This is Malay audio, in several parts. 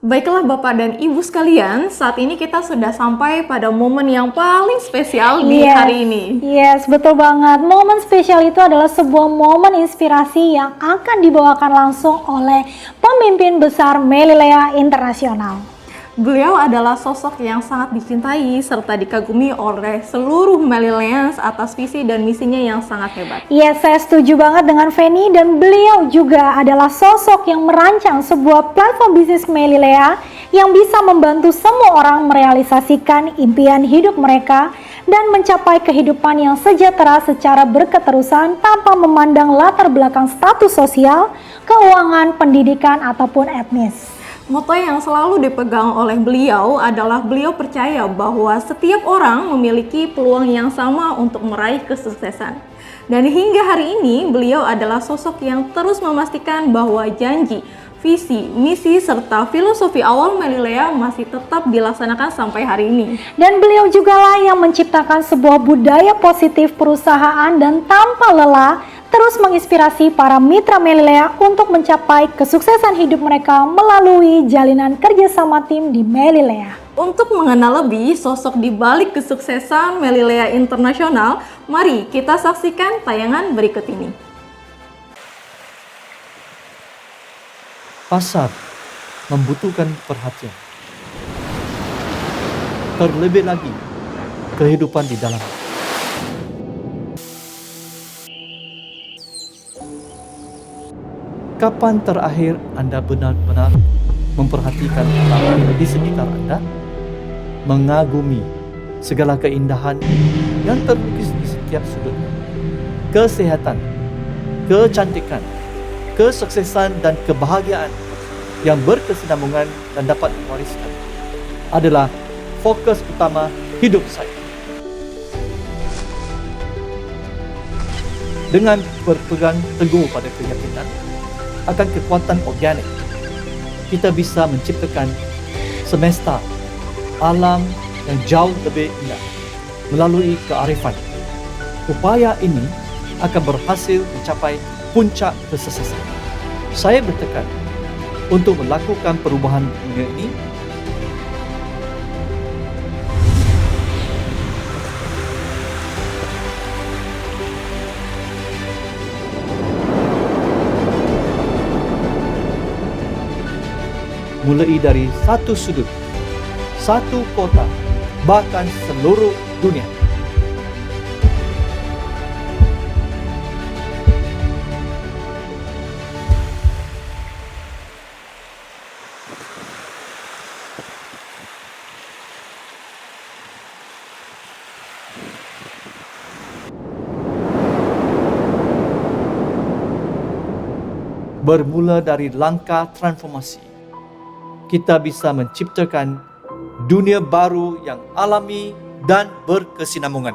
Baiklah Bapak dan Ibu sekalian, saat ini kita sudah sampai pada momen yang paling spesial di hari ini. Yes, betul banget. Momen spesial itu adalah sebuah momen inspirasi yang akan dibawakan langsung oleh pemimpin besar Melilea Internasional. Beliau adalah sosok yang sangat dicintai serta dikagumi oleh seluruh Melileans atas visi dan misinya yang sangat hebat. Yes, saya setuju banget dengan Feni, dan beliau juga adalah sosok yang merancang sebuah platform bisnis Melilea yang bisa membantu semua orang merealisasikan impian hidup mereka dan mencapai kehidupan yang sejahtera secara berketerusan tanpa memandang latar belakang status sosial, keuangan, pendidikan, ataupun etnis. Moto yang selalu dipegang oleh beliau adalah beliau percaya bahwa setiap orang memiliki peluang yang sama untuk meraih kesuksesan. Dan hingga hari ini beliau adalah sosok yang terus memastikan bahwa janji, visi, misi, serta filosofi awal Melilea masih tetap dilaksanakan sampai hari ini. Dan beliau jugalah yang menciptakan sebuah budaya positif perusahaan dan tanpa lelah terus menginspirasi para mitra Melilea untuk mencapai kesuksesan hidup mereka melalui jalinan kerjasama tim di Melilea. Untuk mengenal lebih sosok di balik kesuksesan Melilea Internasional, mari kita saksikan tayangan berikut ini. Pasar membutuhkan perhatian. Terlebih lagi, kehidupan di dalam. Kapan terakhir Anda benar-benar memperhatikan alam di sekitar Anda? Mengagumi segala keindahan yang terlukis di setiap sudut. Kesehatan, kecantikan, kesuksesan dan kebahagiaan yang berkesinambungan dan dapat diwariskan adalah fokus utama hidup saya. Dengan berpegang teguh pada keyakinan akan kekuatan organik, kita bisa menciptakan semesta alam yang jauh lebih indah melalui kearifan. Upaya ini akan berhasil mencapai puncak kesuksesan. Saya bertekad untuk melakukan perubahan dunia ini mulai dari satu sudut, satu kota, bahkan seluruh dunia. Bermula dari langkah transformasi, kita bisa menciptakan dunia baru yang alami dan berkesinambungan.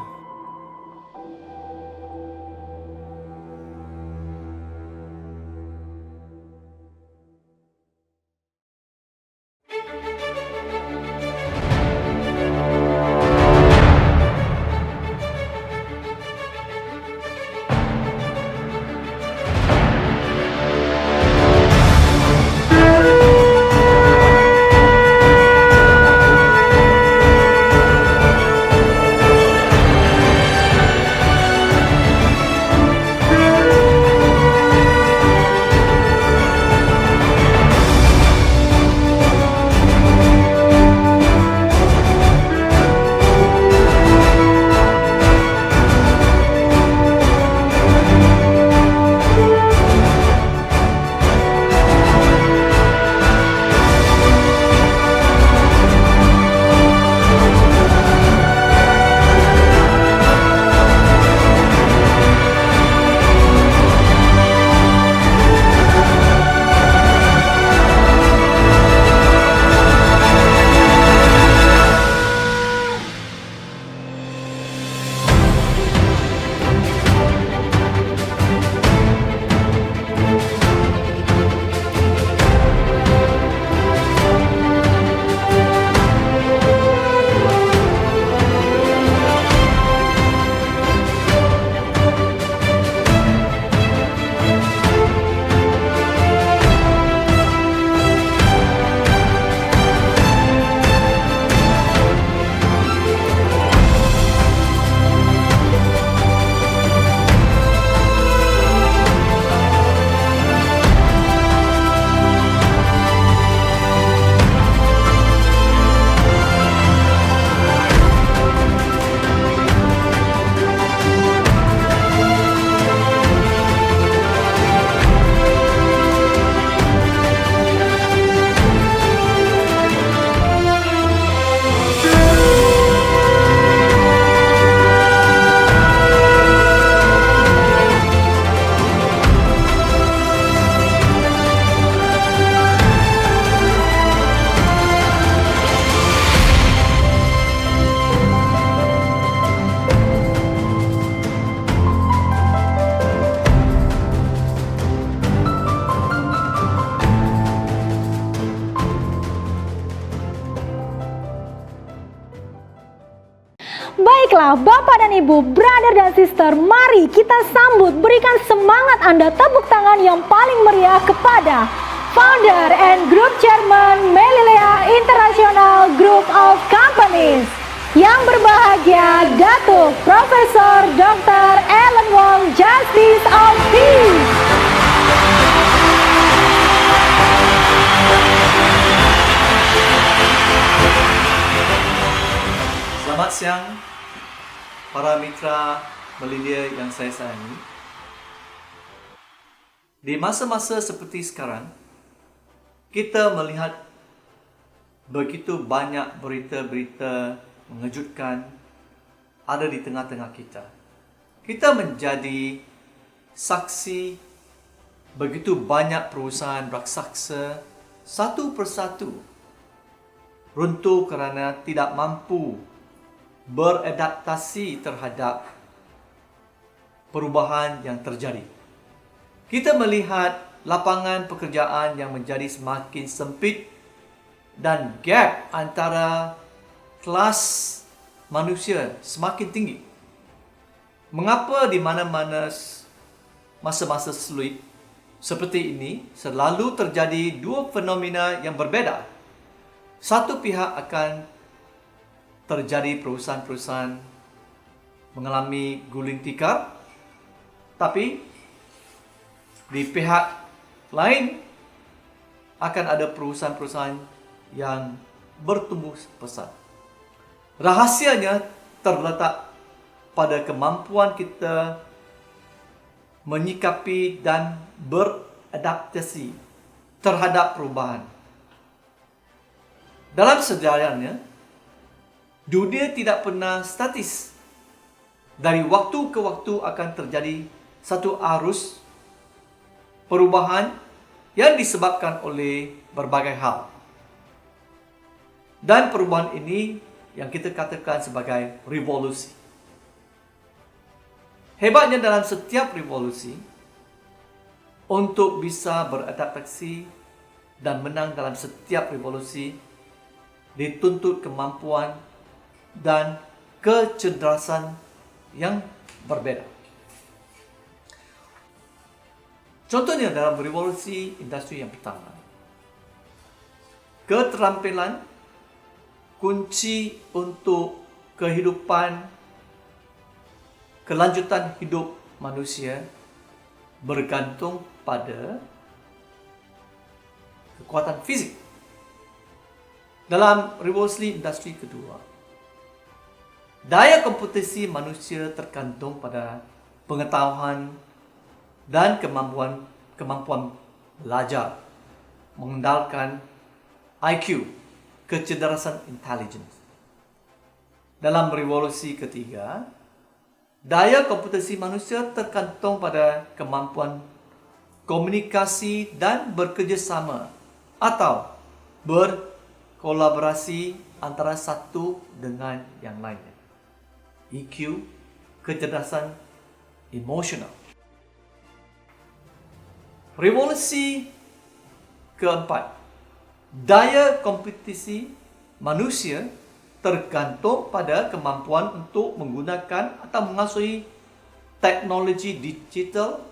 Baiklah, Bapak dan Ibu, brother dan sister, mari kita sambut, berikan semangat Anda, tepuk tangan yang paling meriah kepada Founder and Group Chairman Melilea International Group of Companies. Yang berbahagia, Datuk Profesor Dr. Alan Wong, Justice of Peace. Selamat siang para mitra Melilea yang saya sayangi. Di masa-masa seperti sekarang, kita melihat begitu banyak berita-berita mengejutkan ada di tengah-tengah kita. Kita menjadi saksi begitu banyak perusahaan raksasa satu persatu runtuh kerana tidak mampu beradaptasi terhadap perubahan yang terjadi. Kita melihat lapangan pekerjaan yang menjadi semakin sempit dan gap antara kelas manusia semakin tinggi. Mengapa di mana-mana masa-masa sulit seperti ini selalu terjadi dua fenomena yang berbeza? Satu pihak akan terjadi perusahaan-perusahaan mengalami guling tikar, tapi di pihak lain akan ada perusahaan-perusahaan yang bertumbuh pesat. Rahasianya terletak pada kemampuan kita menyikapi dan beradaptasi terhadap perubahan. Dalam sejarahnya, dunia tidak pernah statis. Dari waktu ke waktu akan terjadi satu arus perubahan yang disebabkan oleh berbagai hal. Dan perubahan ini yang kita katakan sebagai revolusi. Hebatnya dalam setiap revolusi, untuk bisa beradaptasi dan menang dalam setiap revolusi, dituntut kemampuan dan kecerdasan yang berbeza. Contohnya dalam revolusi industri yang pertama, keterampilan kunci untuk kehidupan, kelanjutan hidup manusia bergantung pada kekuatan fizik. Dalam revolusi industri kedua, daya kompetisi manusia tergantung pada pengetahuan dan kemampuan belajar, mengandalkan IQ, kecerdasan intelligence. Dalam revolusi ketiga, daya kompetisi manusia tergantung pada kemampuan komunikasi dan bekerjasama atau berkolaborasi antara satu dengan yang lainnya. EQ, kecerdasan emosional. Revolusi keempat, daya kompetisi manusia tergantung pada kemampuan untuk menggunakan atau menguasai teknologi digital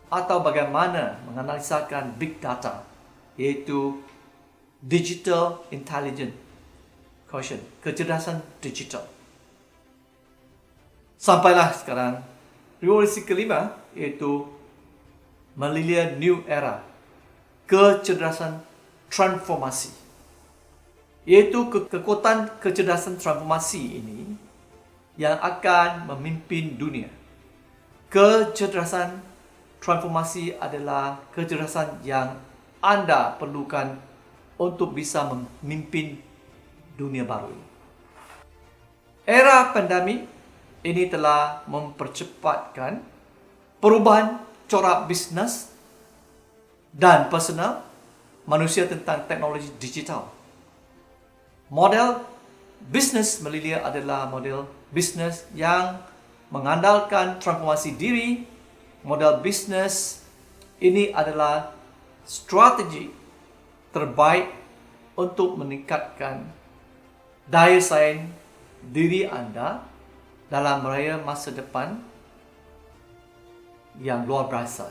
atau bagaimana menganalisakan big data, iaitu digital intelligence quotient, kecerdasan digital. Sampailah sekarang revolusi kelima, iaitu Melilea New Era, kecerdasan transformasi. Iaitu kekuatan kecerdasan transformasi ini yang akan memimpin dunia. Kecerdasan transformasi adalah kecerdasan yang anda perlukan untuk bisa memimpin dunia baru ini. Era pandemik ini telah mempercepatkan perubahan corak bisnes dan personal manusia tentang teknologi digital. Model bisnes Melilea adalah model bisnes yang mengandalkan transformasi diri. Model bisnes ini adalah strategi terbaik untuk meningkatkan daya saing diri anda dalam raya masa depan yang luar biasa,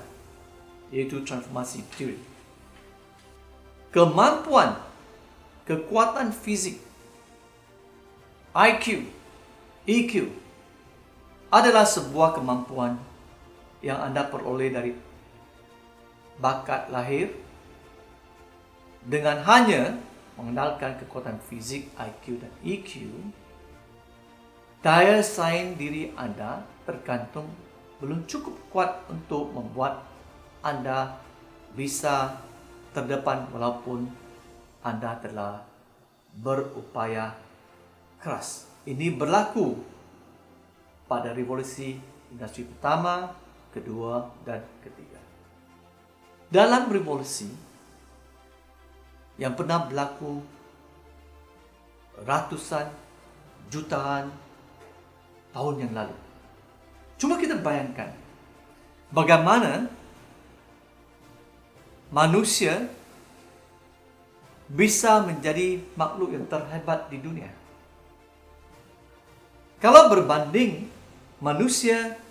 iaitu transformasi diri. Kemampuan, kekuatan fizik, IQ, EQ adalah sebuah kemampuan yang anda peroleh dari bakat lahir dengan hanya mengandalkan kekuatan fizik, IQ dan EQ. Daya saing diri anda tergantung belum cukup kuat untuk membuat anda bisa terdepan walaupun anda telah berupaya keras. Ini berlaku pada revolusi industri pertama, kedua dan ketiga. Dalam revolusi yang pernah berlaku ratusan, jutaan tahun yang lalu, cuma kita bayangkan bagaimana manusia bisa menjadi makhluk yang terhebat di dunia. Kalau berbanding manusia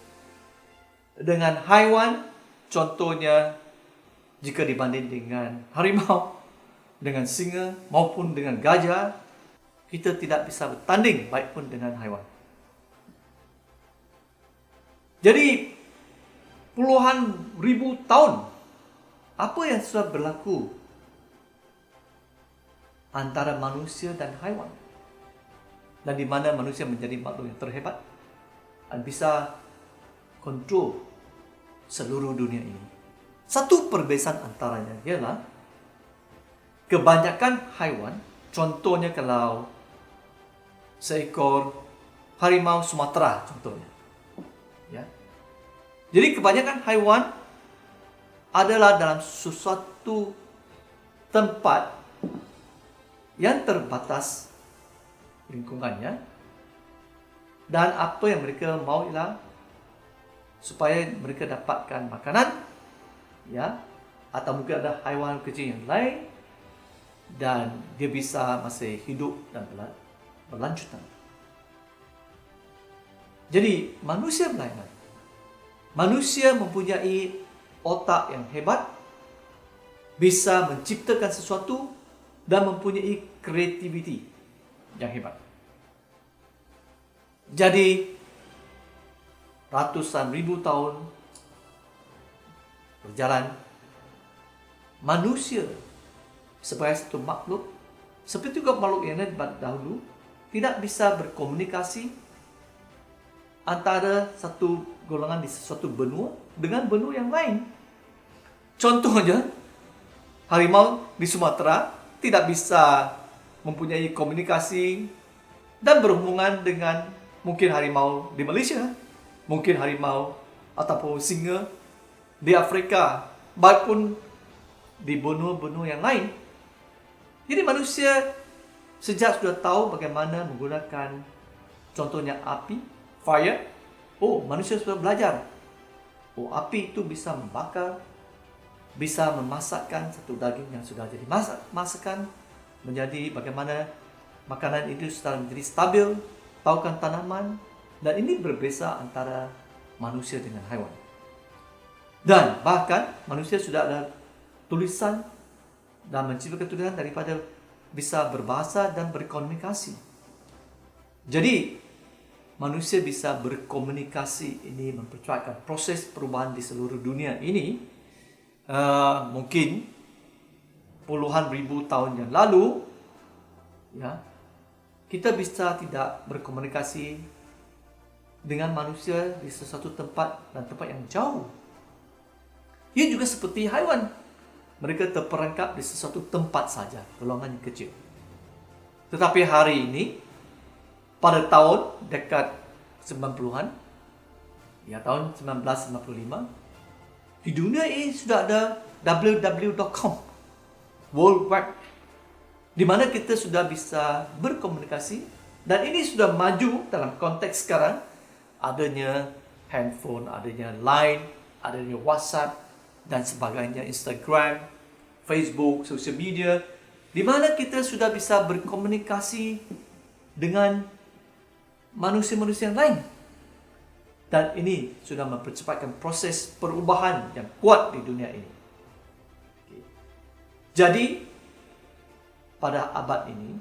dengan haiwan, contohnya jika dibanding dengan harimau, dengan singa maupun dengan gajah, kita tidak bisa bertanding baik pun dengan haiwan. Jadi puluhan ribu tahun, apa yang sudah berlaku antara manusia dan haiwan, dan di mana manusia menjadi makhluk yang terhebat dan bisa kontrol seluruh dunia ini. Satu perbezaan antaranya ialah kebanyakan haiwan, contohnya kalau seekor harimau Sumatera contohnya, ya. Jadi kebanyakan haiwan adalah dalam sesuatu tempat yang terbatas lingkungannya, dan apa yang mereka mau ialah supaya mereka dapatkan makanan, ya, atau mungkin ada haiwan kecil yang lain dan dia bisa masih hidup dan berlanjutan. Jadi manusia berlainan. Manusia mempunyai otak yang hebat, bisa menciptakan sesuatu dan mempunyai kreativiti yang hebat. Jadi ratusan ribu tahun berjalan, manusia sebagai satu makhluk, seperti juga makhluk yang lain dahulu, tidak bisa berkomunikasi antara satu golongan di suatu benua dengan benua yang lain. Contohnya, harimau di Sumatera tidak bisa mempunyai komunikasi dan berhubungan dengan mungkin harimau di Malaysia, mungkin harimau ataupun singa di Afrika, maupun di benua-benua yang lain. Jadi manusia sejak sudah tahu bagaimana menggunakan contohnya api, fire. Manusia sudah belajar. Api itu bisa membakar, bisa memasakkan satu daging yang sudah jadi masakan menjadi bagaimana makanan itu sudah menjadi stabil, taukan tanaman, dan ini berbeza antara manusia dengan haiwan. Dan bahkan manusia sudah ada tulisan dan menciptakan tulisan daripada bisa berbahasa dan berkomunikasi. Jadi manusia bisa berkomunikasi, ini mempercepat proses perubahan di seluruh dunia ini. Mungkin puluhan ribu tahun yang lalu, ya, kita bisa tidak berkomunikasi dengan manusia di sesuatu tempat dan tempat yang jauh. Ia juga seperti haiwan, mereka terperangkap di sesuatu tempat saja, golongan yang kecil. Tetapi hari ini, pada tahun dekat 90-an, ya tahun 1995, di dunia ini sudah ada www.com, World Wide, di mana kita sudah bisa berkomunikasi, dan ini sudah maju dalam konteks sekarang, adanya handphone, adanya Line, adanya WhatsApp, dan sebagainya, Instagram, Facebook, social media, di mana kita sudah bisa berkomunikasi dengan manusia-manusia yang lain. Dan ini sudah mempercepatkan proses perubahan yang kuat di dunia ini. Jadi, pada abad ini,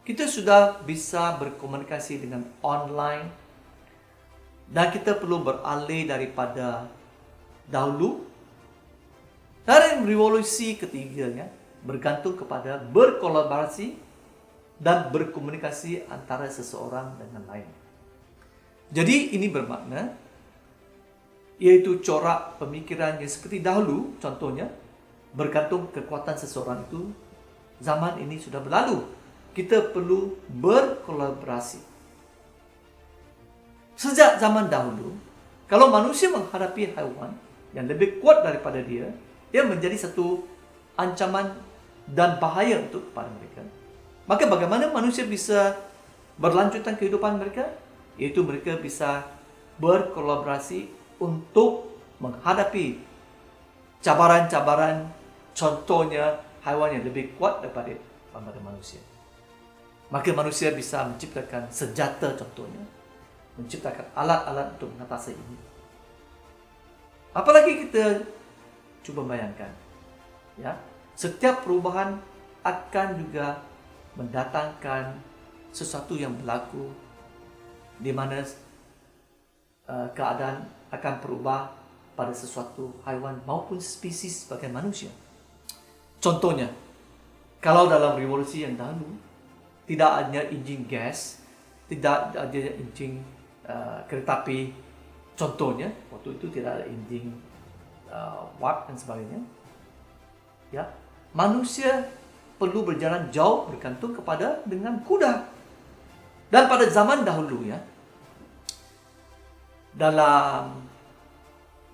kita sudah bisa berkomunikasi dengan online dan kita perlu beralih daripada dahulu dari revolusi ketiganya bergantung kepada berkolaborasi dan berkomunikasi antara seseorang dengan lain. Jadi ini bermakna iaitu corak pemikiran yang seperti dahulu, contohnya bergantung kekuatan seseorang itu, zaman ini sudah berlalu. Kita perlu berkolaborasi. Sejak zaman dahulu, kalau manusia menghadapi haiwan yang lebih kuat daripada dia menjadi satu ancaman dan bahaya untuk kepada mereka. Maka bagaimana manusia bisa berlanjutkan kehidupan mereka? Iaitu mereka bisa berkolaborasi untuk menghadapi cabaran-cabaran, contohnya haiwan yang lebih kuat daripada manusia. Maka manusia bisa menciptakan senjata, contohnya menciptakan alat-alat untuk mengatasi ini. Apalagi kita cuba bayangkan, ya, setiap perubahan akan juga mendatangkan sesuatu yang berlaku di mana keadaan akan berubah pada sesuatu haiwan maupun spesies sebagai manusia. Contohnya, kalau dalam revolusi yang dahulu tidak ada enjin gas, tidak ada enjin kereta api, contohnya waktu itu tidak ada enjin warp dan sebagainya, ya, manusia perlu berjalan jauh bergantung kepada dengan kuda. Dan pada zaman dahulu, ya, dalam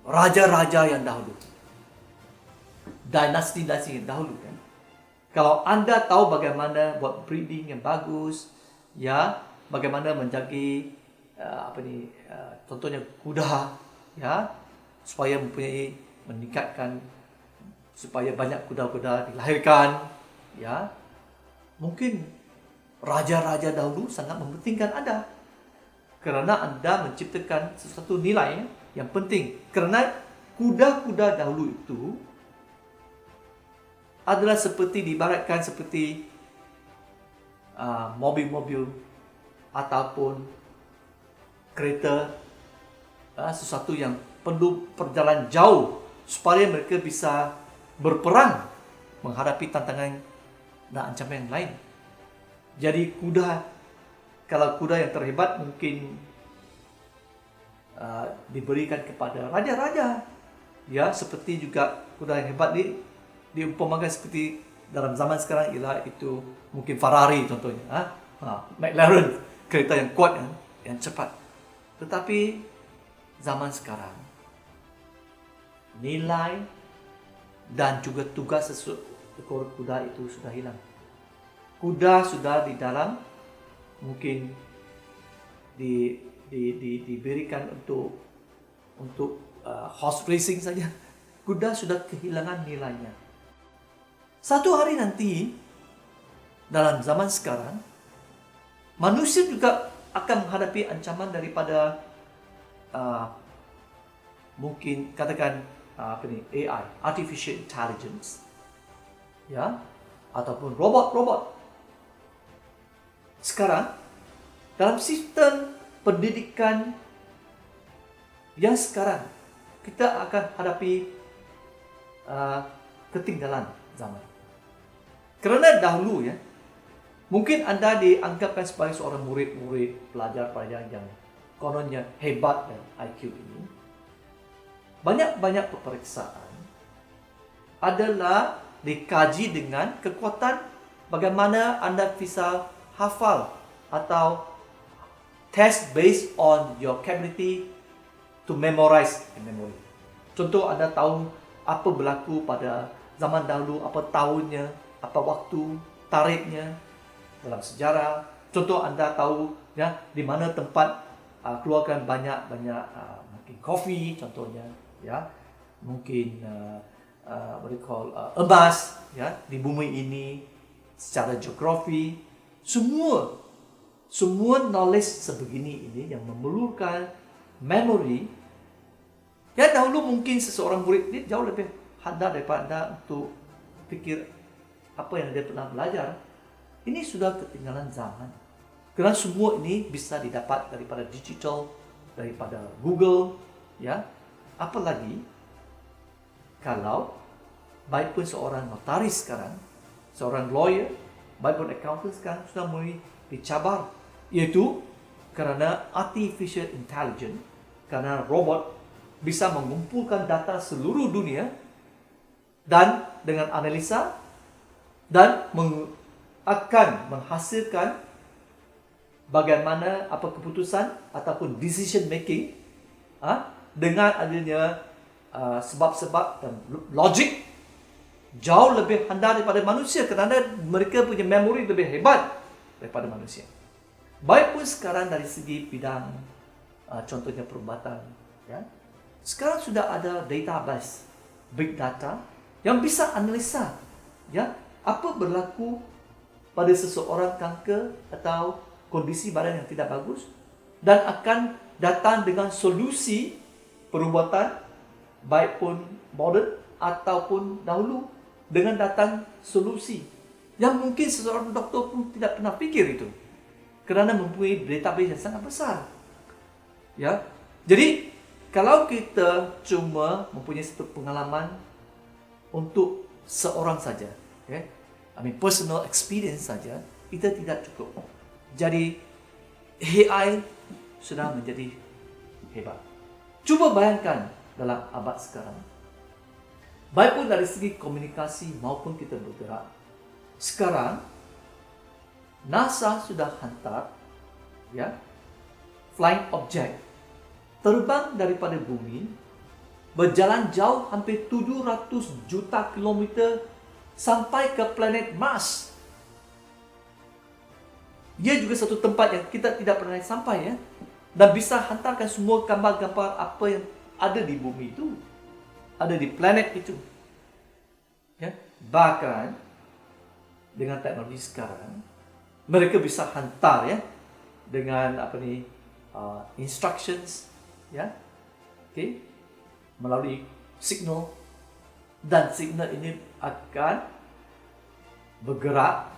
raja-raja yang dahulu, dinasti-dinasti yang dahulu, kan, kalau anda tahu bagaimana buat breeding yang bagus, ya, bagaimana menjaga contohnya kuda, ya, supaya meningkatkan supaya banyak kuda-kuda dilahirkan, ya, mungkin raja-raja dahulu sangat mementingkan anda kerana anda menciptakan sesuatu nilai yang penting. Kerana kuda-kuda dahulu itu adalah seperti diibaratkan seperti mobil-mobil ataupun kereta, sesuatu yang perlu perjalanan jauh supaya mereka bisa berperang menghadapi tantangan dan ancaman yang lain. Jadi kalau kuda yang terhebat mungkin diberikan kepada raja-raja, ya, seperti juga kuda yang hebat diumpamakan seperti dalam zaman sekarang ialah itu mungkin Ferrari contohnya, McLaren, kereta yang kuat, yang cepat. Tetapi zaman sekarang nilai dan juga tugas ekor kuda itu sudah hilang. Kuda sudah di dalam mungkin diberikan untuk horse racing saja. Kuda sudah kehilangan nilainya. Satu hari nanti dalam zaman sekarang manusia juga akan menghadapi ancaman daripada mungkin katakan AI, artificial intelligence, ya, ataupun robot-robot. Sekarang dalam sistem pendidikan yang sekarang kita akan hadapi ketinggalan zaman. Kerana dahulu, ya, mungkin anda dianggapkan sebagai seorang murid-murid, pelajar-pelajar yang kononnya hebat dan IQ ini. Banyak-banyak peperiksaan adalah dikaji dengan kekuatan bagaimana anda bisa hafal atau test based on your capability to memorize in memory. Contoh, anda tahu apa berlaku pada zaman dahulu, apa tahunnya, apa waktu, tarikhnya dalam sejarah. Contoh, anda tahu, ya, di mana tempat keluarkan banyak mungkin kopi contohnya, ya, mungkin emas, ya, di bumi ini secara geografi. Semua semua knowledge sebegini ini yang memerlukan memory, yang dahulu mungkin seseorang murid dia jauh lebih handal daripada untuk fikir apa yang dia pernah belajar. Ini sudah ketinggalan zaman. Kerana semua ini bisa didapat daripada digital, daripada Google, ya. Apalagi kalau baik pun seorang notaris sekarang, seorang lawyer, baik pun accountant sekarang sudah mulai dicabar, iaitu kerana artificial intelligence, kerana robot bisa mengumpulkan data seluruh dunia dan dengan analisa dan akan menghasilkan bagaimana apa keputusan ataupun decision making dengan adanya sebab-sebab dan logik jauh lebih handal daripada manusia kerana mereka punya memori lebih hebat daripada manusia. Baik pun sekarang dari segi bidang contohnya perubatan, ya. Sekarang sudah ada database big data yang bisa analisa, ya, apa berlaku pada seseorang kanker atau kondisi badan yang tidak bagus dan akan datang dengan solusi perubatan baik pun modern ataupun dahulu dengan datang solusi yang mungkin seseorang doktor pun tidak pernah fikir itu kerana mempunyai database yang sangat besar, ya. Jadi kalau kita cuma mempunyai satu pengalaman untuk seorang saja, okay? Personal experience saja, kita tidak cukup. Jadi AI sudah menjadi hebat. Cuba bayangkan dalam abad sekarang, baik pun dari segi komunikasi maupun kita bergerak. Sekarang NASA sudah hantar, ya, flying object terbang daripada bumi, berjalan jauh hampir 700 juta kilometer sampai ke planet Mars. Ia juga satu tempat yang kita tidak pernah sampai, ya, dan bisa hantarkan semua gambar-gambar apa yang ada di bumi itu, ada di planet itu, ya. Bahkan dengan teknologi sekarang mereka bisa hantar, ya, dengan instructions, ya, okay, melalui signal, dan signal ini akan bergerak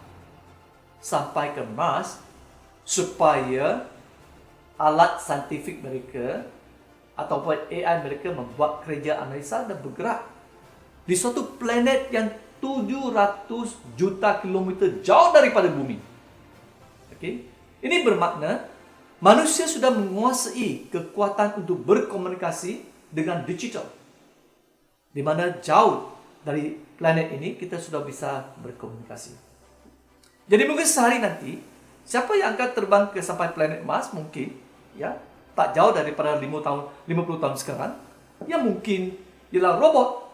sampai ke Mars supaya alat saintifik mereka ataupun AI mereka membuat kerja analisa dan bergerak di suatu planet yang 700 juta kilometer jauh daripada bumi. Okey, ini bermakna manusia sudah menguasai kekuatan untuk berkomunikasi dengan digital, di mana jauh dari planet ini kita sudah bisa berkomunikasi. Jadi mungkin sehari nanti, siapa yang akan terbang ke sampai planet Mars mungkin, ya, tak jauh daripada 50 tahun sekarang, ya mungkin ialah robot,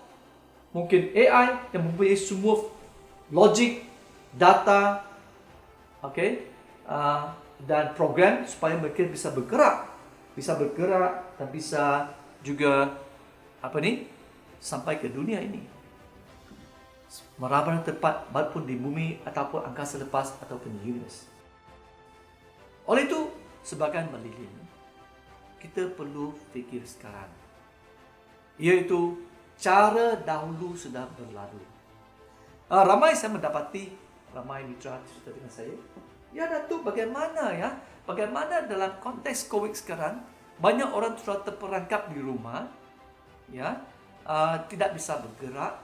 mungkin AI yang mempunyai semua logik, data, okay, dan program supaya mereka bisa bergerak dan bisa juga sampai ke dunia ini. Meraba tempat baik pun di bumi ataupun angkasa lepas ataupun universe. Oleh itu, sebagai melilin, kita perlu fikir sekarang, iaitu cara dahulu sudah berlalu. Ramai saya mendapati, ramai mitra cerita dengan saya, ya Datuk, bagaimana dalam konteks COVID sekarang, banyak orang sudah terperangkap di rumah, ya, tidak bisa bergerak,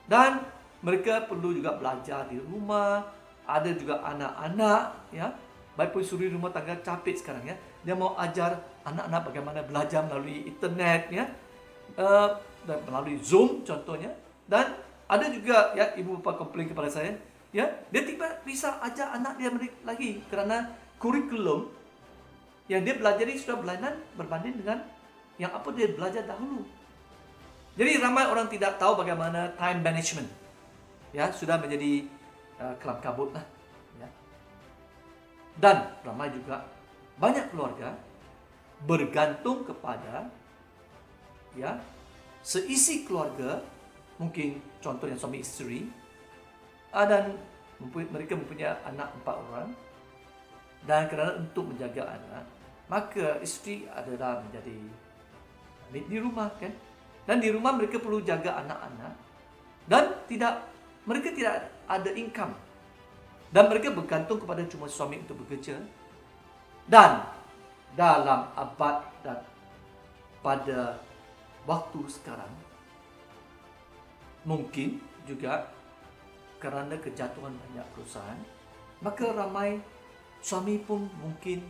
dan mereka perlu juga belajar di rumah. Ada juga anak-anak, ya, baik pun suri rumah tangga capek sekarang, ya, dia mau ajar anak-anak bagaimana belajar melalui internet, ya, dan melalui Zoom contohnya. Dan ada juga, ya, ibu bapa komplain kepada saya, ya, dia tidak bisa ajar anak dia lagi kerana kurikulum yang dia belajar ini sudah berlainan berbanding dengan yang apa dia belajar dahulu. Jadi ramai orang tidak tahu bagaimana time management, ya, sudah menjadi kelam kabut lah, ya. Dan ramai juga banyak keluarga bergantung kepada, ya, seisi keluarga, mungkin contohnya suami isteri, dan mereka mempunyai anak 4 orang, Dan kerana untuk menjaga anak, maka isteri adalah menjadi di rumah kan. Dan di rumah mereka perlu jaga anak-anak dan mereka tidak ada income. Dan mereka bergantung kepada cuma suami untuk bekerja. Dan dalam abad dan pada waktu sekarang, mungkin juga kerana kejatuhan banyak perusahaan, maka ramai suami pun mungkin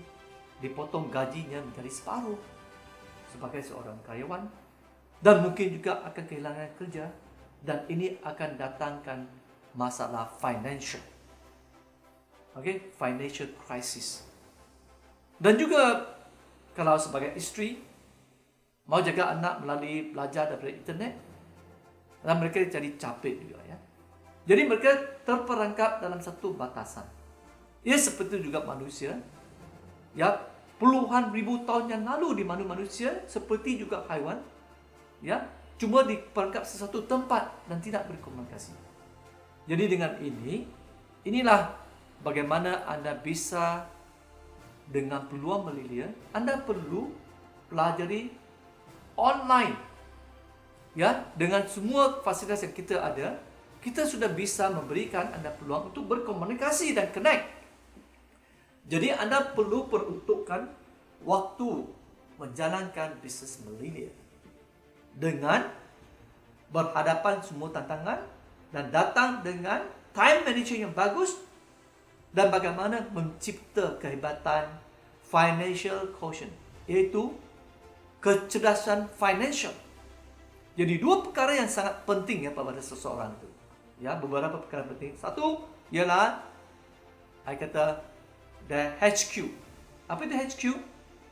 dipotong gajinya menjadi separuh sebagai seorang karyawan, dan mungkin juga akan kehilangan kerja, dan ini akan datangkan masalah financial. Financial crisis. Dan juga kalau sebagai isteri mau jaga anak melalui belajar daripada internet, dan mereka jadi capek juga ya. Jadi mereka terperangkap dalam satu batasan. Ia seperti juga manusia. Ya, puluhan ribu tahun yang lalu di mana manusia seperti juga haiwan, ya, cuma diperangkap sesuatu tempat dan tidak berkomunikasi. Jadi dengan inilah bagaimana anda bisa dengan peluang melilia, anda perlu pelajari online. Ya, dengan semua fasilitas yang kita ada, kita sudah bisa memberikan anda peluang untuk berkomunikasi dan connect. Jadi anda perlu peruntukkan waktu menjalankan bisnes melilia dengan berhadapan semua tantangan dan datang dengan time management yang bagus dan bagaimana mencipta kehebatan financial quotient, iaitu kecerdasan financial. Jadi dua perkara yang sangat penting ya pada seseorang itu. Ya, beberapa perkara penting. Satu ialah saya kata the HQ. Apa itu HQ?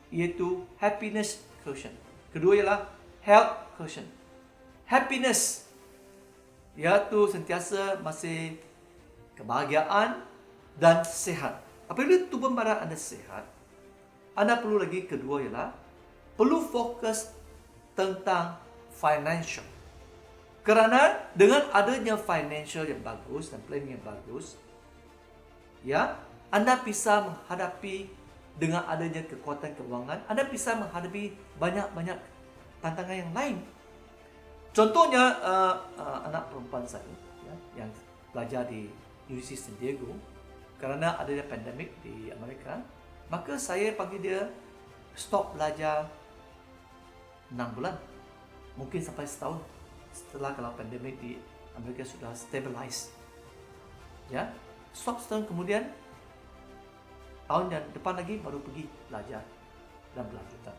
Iaitu happiness quotient. Kedua ialah health quotient. Happiness iaitu sentiasa masih kebahagiaan dan sehat. Apabila tubuh badan anda sehat, anda perlu lagi kedua ialah perlu fokus tentang financial. Kerana dengan adanya financial yang bagus dan planning yang bagus, ya, anda bisa menghadapi dengan adanya kekuatan keuangan, anda bisa menghadapi banyak-banyak tantangan yang lain. Contohnya anak perempuan saya ya, yang belajar di UC San Diego, kerana adanya pandemik di Amerika, maka saya panggil dia stop belajar 6 bulan, mungkin sampai setahun setelah kalau pandemik di Amerika sudah stabilize. Ya, stop setahun, kemudian tahun yang depan lagi baru pergi belajar dan berlanjutan.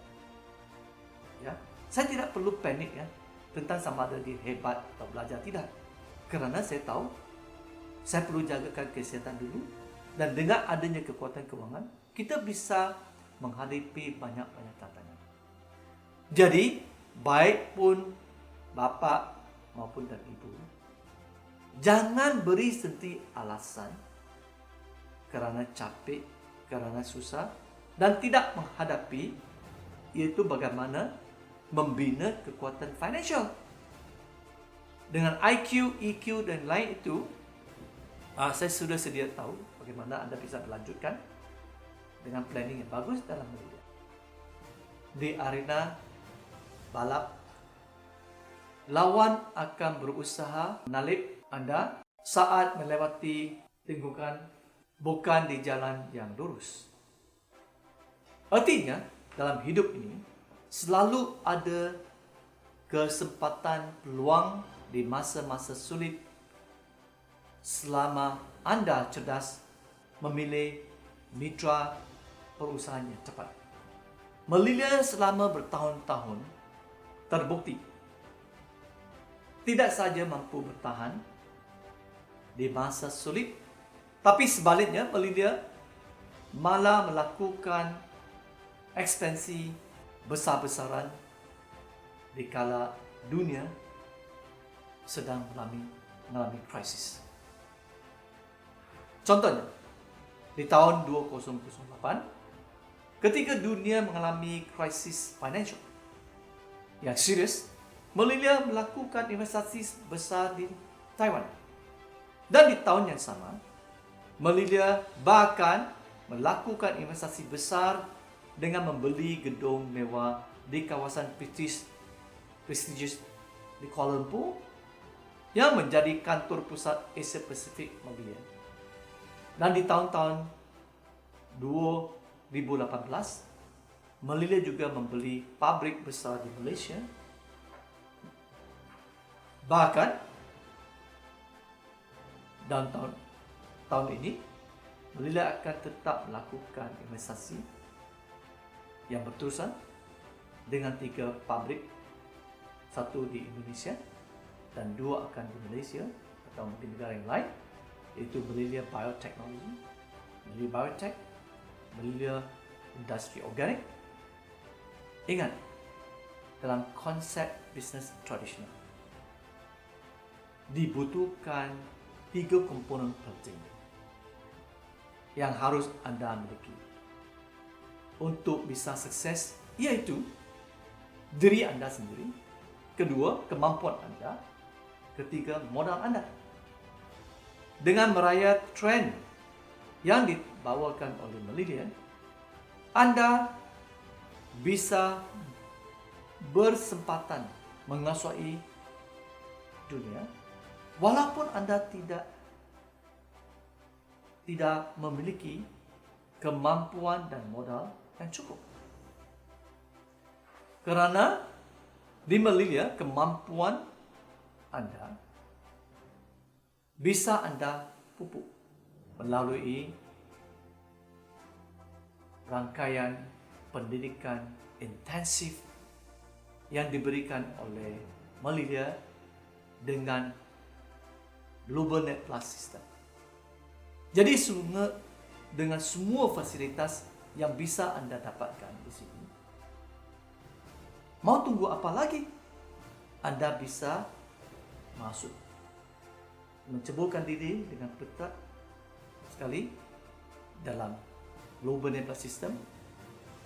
Ya, saya tidak perlu panik ya tentang sama ada dia hebat atau belajar, tidak. Kerana saya tahu saya perlu jagakan kesihatan dulu, dan dengan adanya kekuatan keuangan kita bisa menghadapi banyak-banyak tantangan. Jadi baik pun bapa maupun dan ibu, jangan beri senti alasan kerana capek, kerana susah dan tidak menghadapi, iaitu bagaimana membina kekuatan financial. Dengan IQ, EQ dan lain itu, saya sudah sedia tahu bagaimana anda bisa melanjutkan dengan planning yang bagus dalam media. Di arena balap, lawan akan berusaha menalip anda saat melewati tikungan bukan di jalan yang lurus. Artinya, dalam hidup ini selalu ada kesempatan peluang di masa-masa sulit selama anda cerdas memilih mitra perusahaan yang tepat. Melilia selama bertahun-tahun terbukti tidak saja mampu bertahan di masa sulit, tapi sebaliknya Melilia malah melakukan ekspansi besar-besaran di kala dunia sedang mengalami krisis. Contohnya, di tahun 2008, ketika dunia mengalami krisis financial yang serius, Melilia melakukan investasi besar di Taiwan. Dan di tahun yang sama, Melilia bahkan melakukan investasi besar dengan membeli gedung mewah di kawasan prestigious di Kuala Lumpur yang menjadi kantor pusat Asia Pasifik Mobilier. Dan di tahun-tahun 2018, Melilia juga membeli pabrik besar di Malaysia. Bahkan dalam tahun ini, Melilia akan tetap melakukan investasi yang berterusan dengan 3 pabrik, 1 di Indonesia dan 2 akan di Malaysia atau mungkin negara yang lain, iaitu Melilia Biotechnology, Melilia Biotech, Melilia Industri Organik. Ingat, dalam konsep bisnes tradisional, dibutuhkan 3 komponen penting yang harus anda miliki untuk bisa sukses, iaitu diri anda sendiri, kedua, kemampuan anda, ketiga, modal anda. Dengan merayat trend yang dibawakan oleh Melilia, anda bisa bersempatan menguasai dunia walaupun anda tidak memiliki kemampuan dan modal yang cukup. Kerana di Melilia, kemampuan anda bisa anda pupuk melalui rangkaian pendidikan intensif yang diberikan oleh Melilia dengan Global Net Plus System. Jadi dengan semua fasilitas yang bisa anda dapatkan di sini, mau tunggu apa lagi? Anda bisa masuk, menceburkan diri dengan ketat sekali dalam Global Net Plus System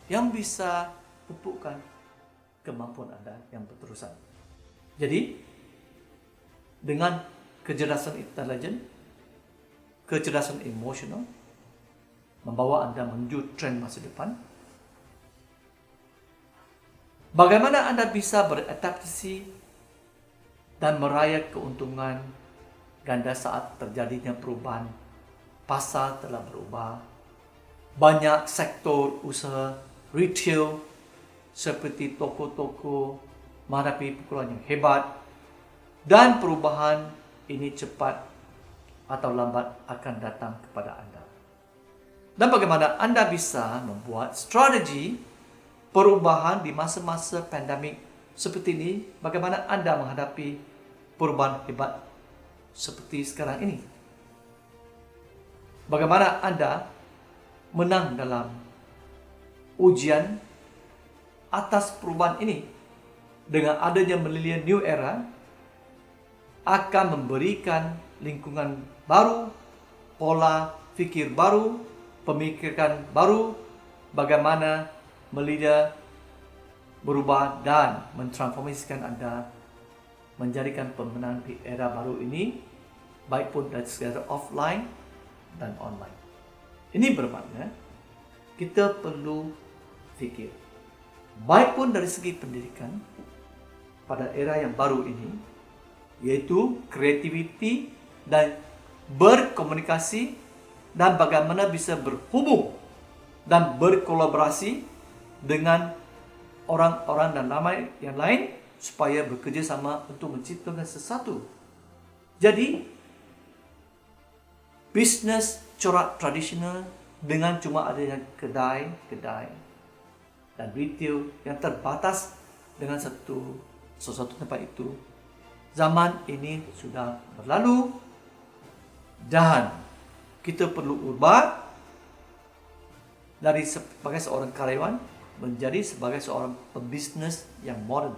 yang bisa pupukkan kemampuan anda yang berterusan. Jadi, dengan kecerdasan intelijen, kecerdasan emosional, membawa anda menuju trend masa depan. Bagaimana anda bisa beradaptasi dan meraih keuntungan ganda saat terjadinya perubahan. Pasar telah berubah. Banyak sektor usaha retail seperti toko-toko menghadapi pukulan yang hebat, dan perubahan ini cepat atau lambat akan datang kepada anda. Dan bagaimana anda bisa membuat strategi perubahan di masa-masa pandemik seperti ini, bagaimana anda menghadapi perubahan hebat seperti sekarang ini. Bagaimana anda menang dalam ujian atas perubahan ini. Dengan adanya Melilia New Era akan memberikan lingkungan baru, pola fikir baru, pemikiran baru, bagaimana Melilia berubah dan mentransformasikan anda menjadikan pemenang di era baru ini, baik pun dari secara offline dan online. Ini bermakna kita perlu fikir, baik pun dari segi pendidikan pada era yang baru ini, yaitu kreativiti dan berkomunikasi dan bagaimana bisa berhubung dan berkolaborasi dengan orang-orang dan ramai yang lain supaya bekerja sama untuk menciptakan sesuatu. Jadi, bisnes corak tradisional dengan cuma adanya kedai-kedai dan retail yang terbatas dengan sesuatu tempat itu, zaman ini sudah berlalu dan kita perlu ubah dari sebagai seorang karyawan menjadi sebagai seorang pebisnes yang moden,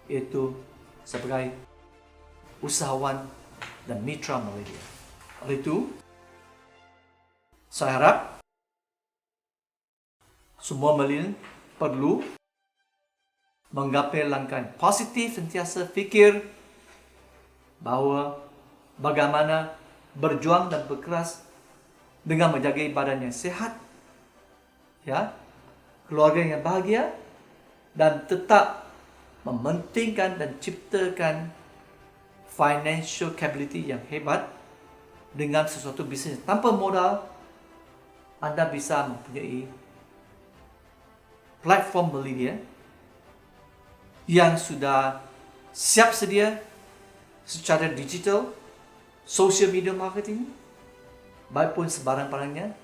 yaitu sebagai usahawan dan mitra Melilia. Oleh itu, saya harap semua Melilia perlu menggapai langkah positif, sentiasa fikir bahawa bagaimana berjuang dan berkeras dengan menjaga badan yang sehat, ya, keluarga yang bahagia, dan tetap mementingkan dan ciptakan financial capability yang hebat dengan sesuatu bisnes tanpa modal. Anda bisa mempunyai platform milenial yang sudah siap sedia secara digital, social media marketing, baik pun sebarang-barangnya,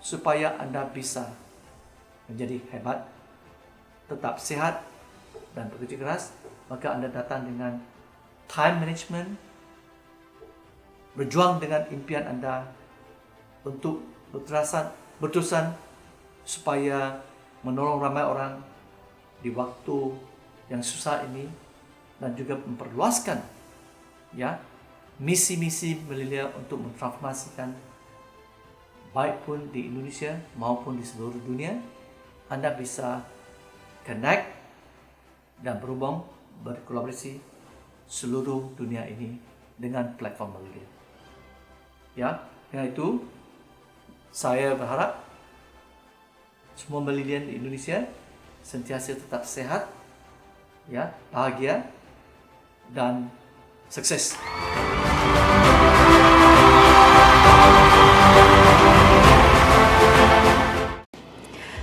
supaya anda bisa menjadi hebat, tetap sehat dan bekerja keras. Maka anda datang dengan time management, berjuang dengan impian anda untuk berterusan supaya menolong ramai orang di waktu yang susah ini, dan juga memperluaskan, ya, misi-misi milenial untuk mentransformasikan baik pun di Indonesia maupun di seluruh dunia. Anda bisa connect dan berkolaborasi seluruh dunia ini dengan platform milenial. Ya, dengan itu saya berharap semua milenial di Indonesia sentiasa tetap sehat, ya, bahagia dan sukses.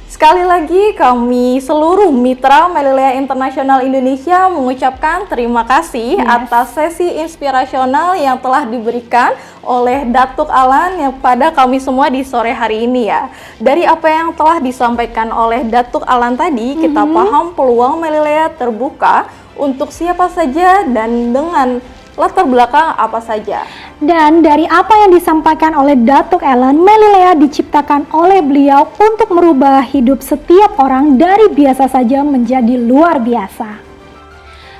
Sekali lagi kami seluruh mitra Melilea Internasional Indonesia mengucapkan terima kasih atas sesi inspirasional yang telah diberikan oleh Datuk Alan yang pada kami semua di sore hari ini ya. Dari apa yang telah disampaikan oleh Datuk Alan tadi, kita paham peluang Melilea terbuka untuk siapa saja dan dengan latar belakang apa saja. Dan dari apa yang disampaikan oleh Datuk Alan, Melilea diciptakan oleh beliau untuk merubah hidup setiap orang dari biasa saja menjadi luar biasa.